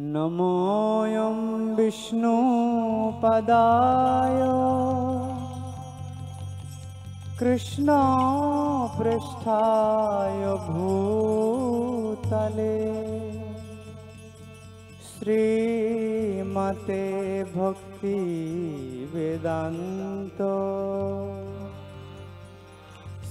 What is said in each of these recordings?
नमोऽयं विष्णुपदाय कृष्णपृष्ठाय भूतले श्रीमते भक्ति वेदांत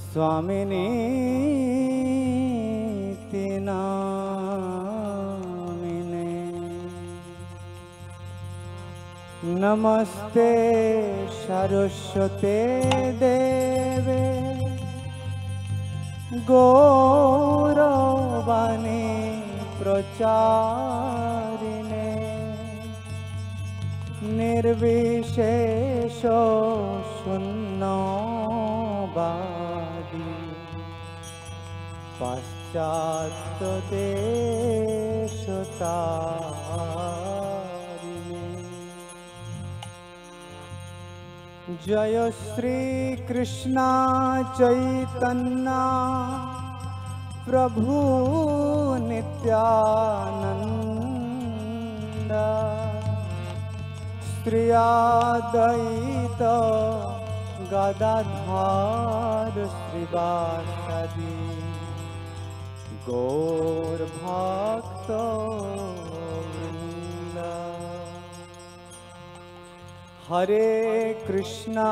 स्वामिनीति नामिने। नमस्ते सरस्वते देवे गौरवाणी प्रचारिणे निर्विशेष शून्यवादी पाश्चात्य देशतारिणे। जय श्री कृष्ण चैतन्य प्रभु नित्यानंद श्री अद्वैत गदाधर श्रीवासदि गौर भक्त वृंद। हरे कृष्णा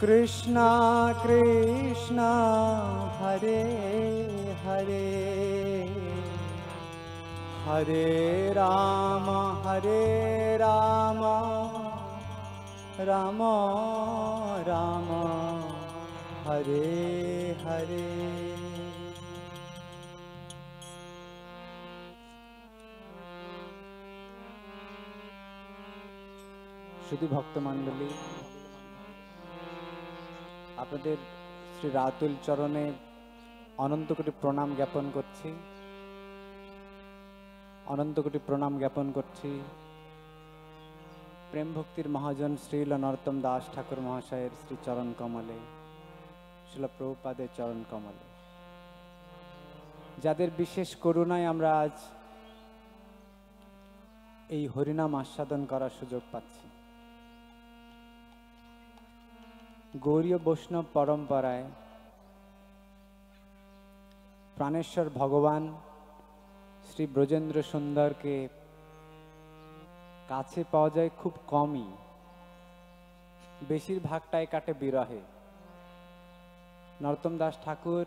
कृष्णा कृष्णा हरे हरे हरे राम राम राम हरे हरे। শুধু ভক্তমণ্ডলী, আপনাদের শ্রী রাতুল চরণে অনন্ত কোটি প্রণাম জ্ঞাপন করছি, অনন্ত কোটি প্রণাম জ্ঞাপন করছি প্রেম ভক্তির মহাজন শ্রীল নরোত্তম দাস ঠাকুর মহাশয়ের শ্রী চরণ কমলে, শ্রীল প্রভুপাদের চরণ কমলে, যাদের বিশেষ করুণায় আমরা আজ এই হরিনাম আস্বাদন করার সুযোগ পাচ্ছি। গৌরীয় বৈষ্ণব পরম্পরায় প্রাণেশ্বর ভগবান শ্রী ব্রজেন্দ্র সুন্দরকে কাছে পাওয়া যায় খুব কমই, বেশিরভাগটাই কাটে বিরহে। নরোত্তম দাস ঠাকুর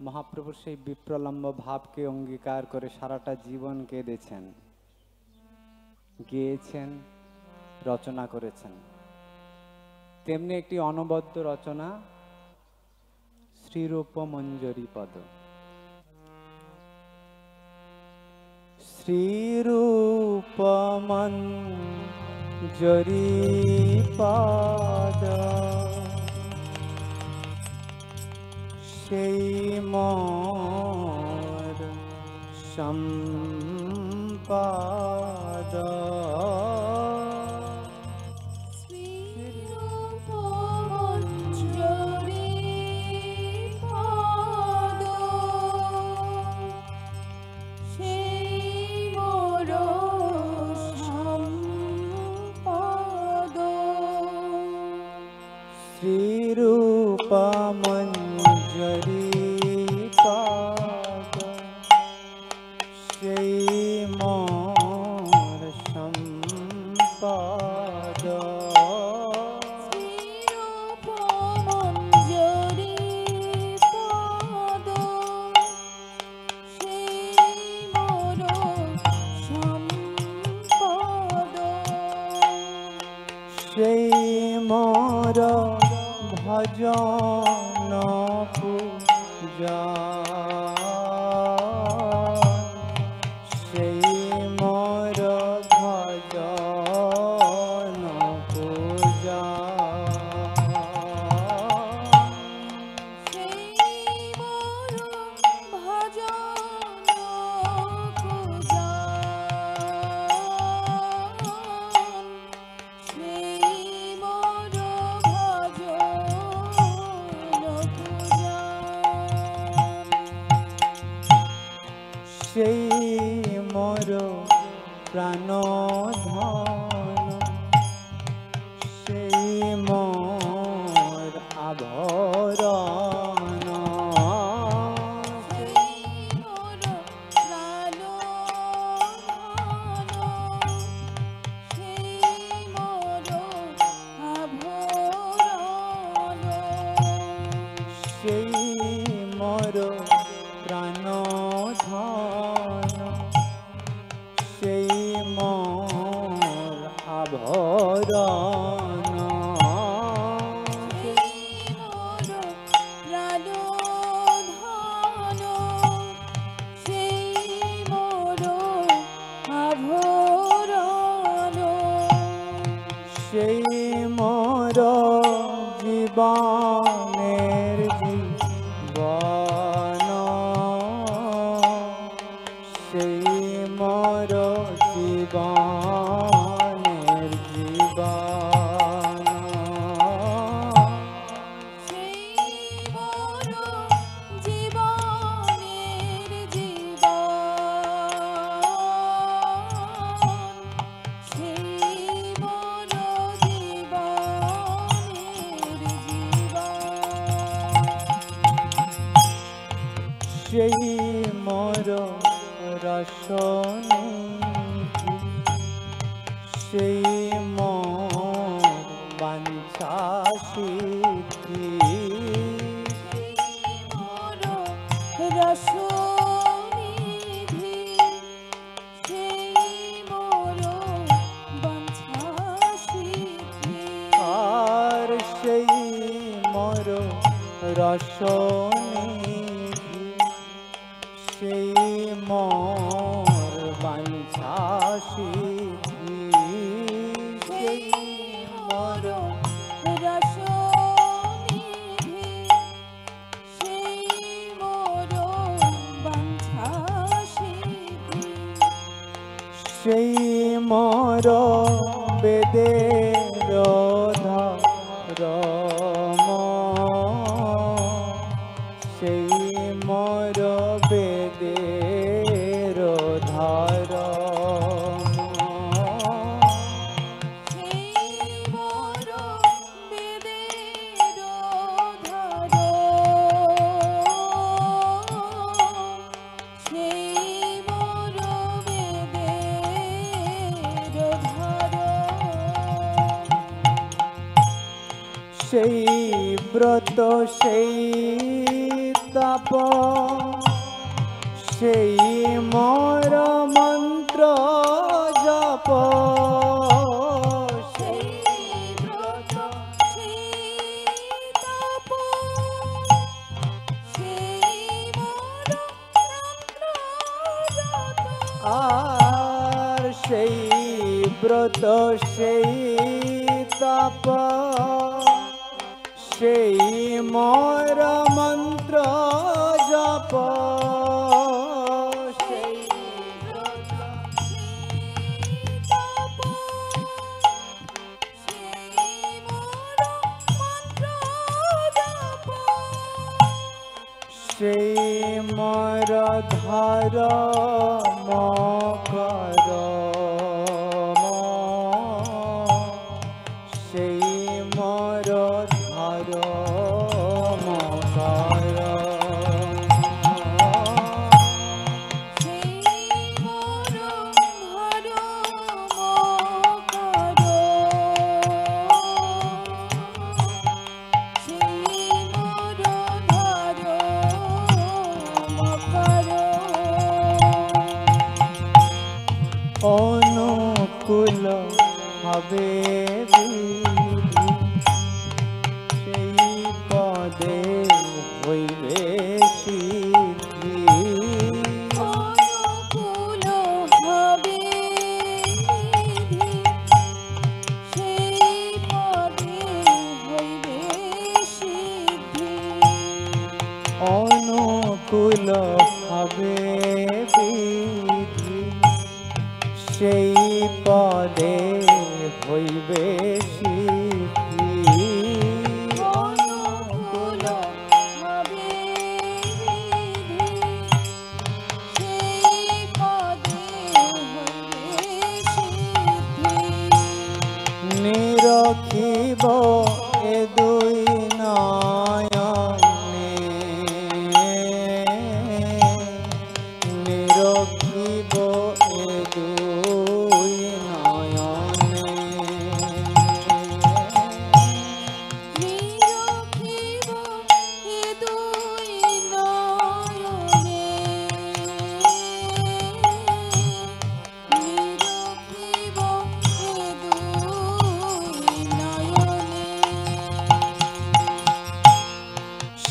মহাপ্রভুর সেই বিপ্রলম্ব ভাবকে অঙ্গীকার করে সারাটা জীবন কেঁদেছেন, গেয়েছেন, রচনা করেছেন। তেমনি একটি অনবদ্য রচনা শ্রীরূপ মঞ্জরি পদ। শ্রীরূপ মঞ্জরি পদ সেই মোর সম্পদ। শ্রীরূপ মঞ্জরি পদ সেই মোর সম্পদ। শ্রীরূপ মঞ্জরি পদ সেই মোর সম্পদ। সেই মোর ভজন পূজা সেই মোর ভজন পূজা। সেই মোর ভজন পূজা সেই মোর ভজন পূজা। প্রাণ ধন সেই মোর আভরণ সেই মোর প্রাণ ধন সেই মোর আভরণ সেই মোর জীবনের জীবন সেই মোর জীবনের জীবন সেই মোর রসনিধি সেই মোর বাঞ্ছা সিদ্ধি আর সেই মোর রসনিধি সেই মোর বাঞ্ছা সিদ্ধি সেই মোর সেই মোর বেদের ধর্ম সেই মোর বেদের ধর্ম সেই ব্রত সেই তাপ সেই মোর মন্ত্র জপ আর সেই ব্রত সেই তাপ সেই মোর মন্ত্র জপ সেই সেই মোর ধর্ম করম সেই মোর ধর্ম করম অনুকূল হবে বিধি সেই পদে হইবে সিদ্ধি অনুকূল হবে বিধি সেই পদে হইবে সিদ্ধি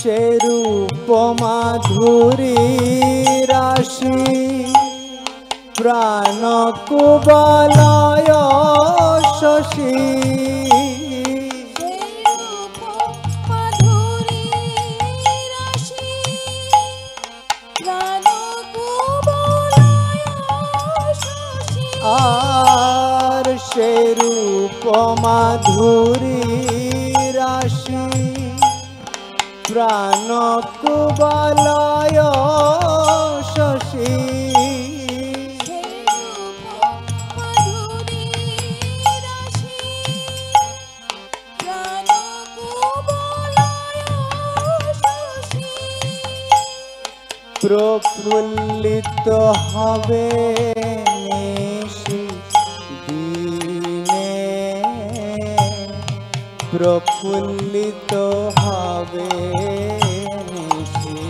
সে রূপ মাধুরী রাশি প্রাণ কুবলয় শশী আর সে রূপ মাধুরী রাশি প্রাণ কুবলয় শশী প্রফুল্লিত হবে নিশি দিনে প্রফুল্লিত হবে নিশি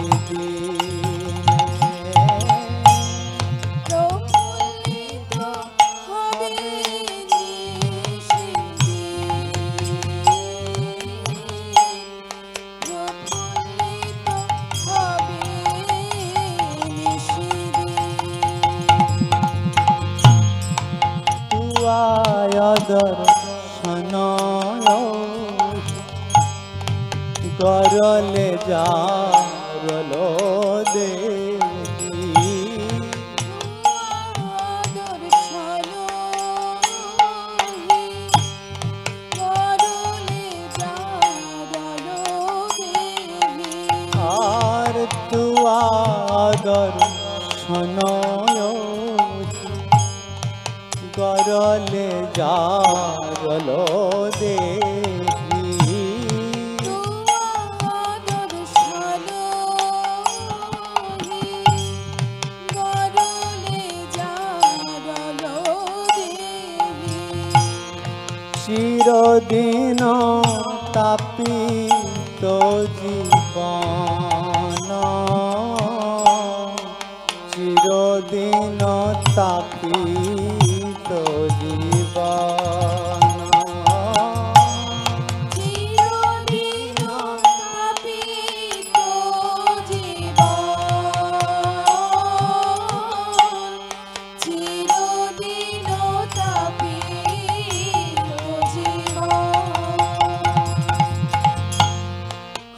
দর্শন করলে যারলো দেবী আর তুয়া দর্শন করলে যারলো দেবী চিরদিন তাপিত জীবন চিরদিন তাপিত জীবন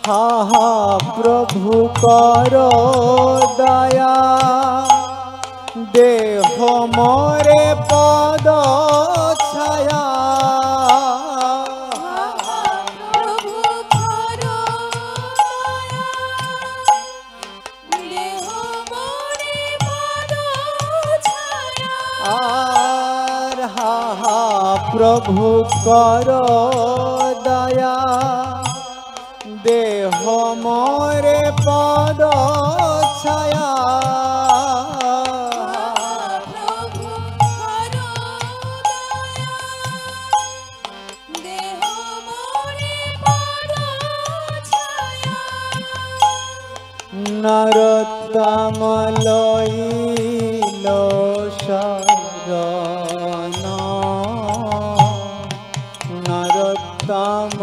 হা হা প্রভু কর দয়া দেহ মোরে পদ ছায়া আর হা হা প্রভু কর দয়া দেহ মোরে পদ ছায়া নরোত্তম লইল শরণ নরোত্তম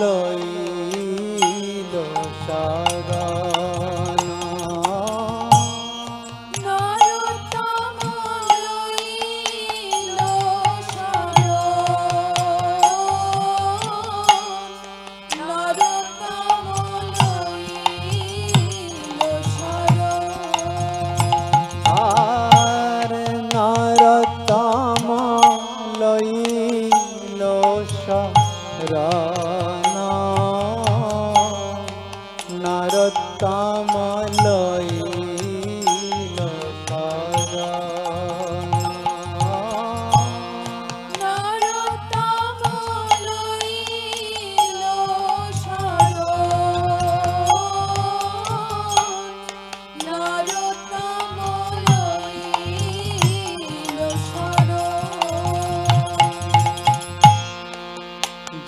লইল শরণ আর নরোত্তম লইল শরণ নরোত্তম লইল শরণ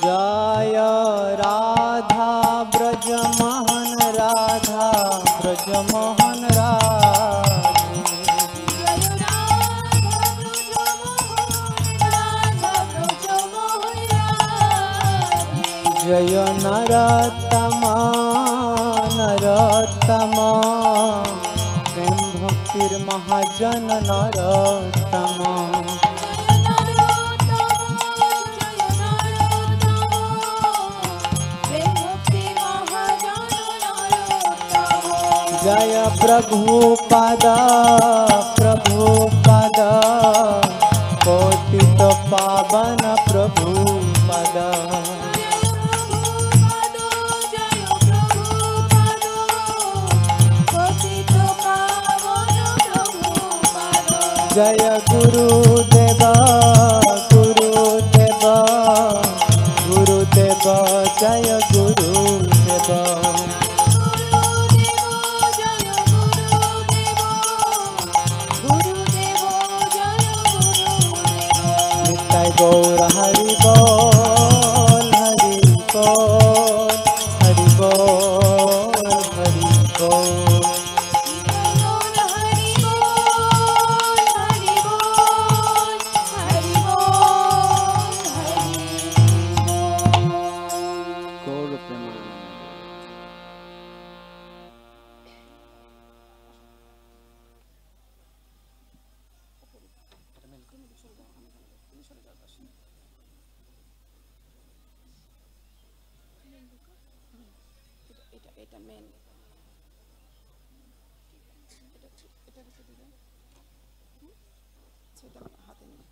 जय राधा ब्रजमोहन राधा ब्रजमोहन जय नरोत्तम नरोत्तम प्रेम भक्तिर महाजन नरोत्तम जय प्रभुपद प्रभुपद पतित पावन प्रभुपद जय गुरुदेव गुरुदेव गुरुदेव जय गुरुदेव नित्य गौर हरि बोल हरि बोल हरि बोल हरि बोल गौर प्रेमानंद এটা মেন এটা এটা কিছু দিবেন সেটা হাতে নিয়ে